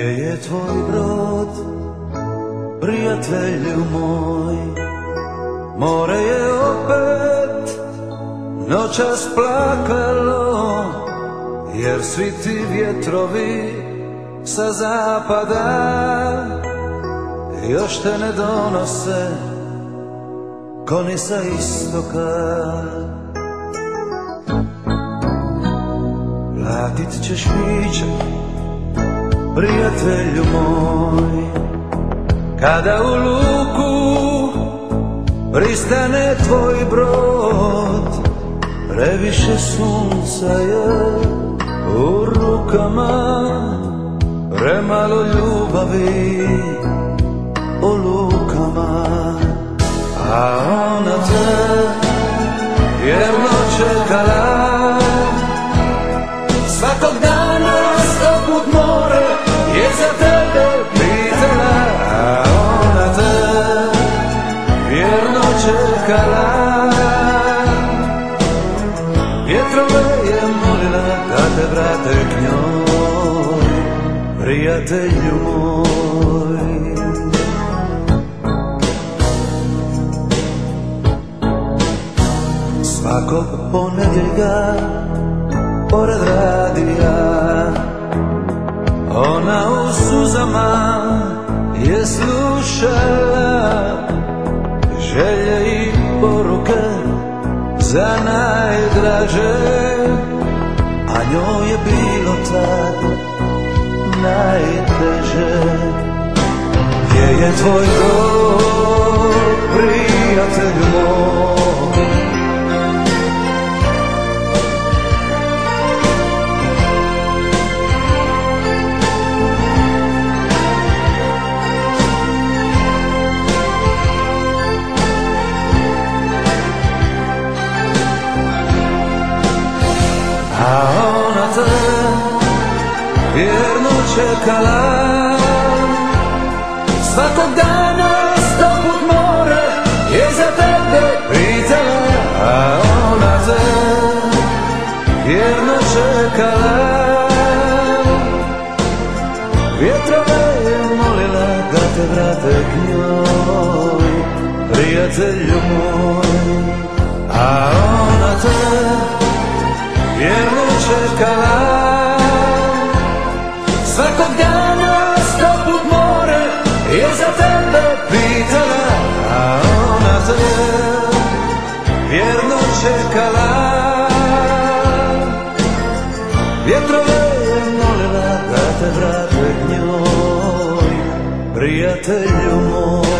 Gdje je tvoj brod, prijatelju moj? More je opet noćas plakalo, jer svi ti vjetrovi sa zapada još te ne donose ko ni sa istoka. Platit ćeš viđe, prijatelju moj, kada u luku pristane tvoj brod. Previše sunca je u rukama, premalo ljubavi u lukama. A ona te vjerno čekala, svakog dana 100 put more je za tebe pitala. A ona te vjerno čekala, vjetrove je molila da te vrate k njoj, prijatelju moj. Svakog ponedjeljka pored radija ona u suzama je slušala želje i poruke za najdraže, a njoj je bilo tad najteže. Gdje je tvoj brod, prijatelju moj? A ona te vjerno čekala, svakog dana 100 put more je za tebe pitala. A ona te vjerno čekala, vjetrove je molila da te vrate k njoj, prijatelju moj. A ona te vjerno čekala, svakog dana 100 put more je za tebe pitala. A ona te vjerno čekala, vjetrove je molila da te vrate k njoj, prijatelju moj.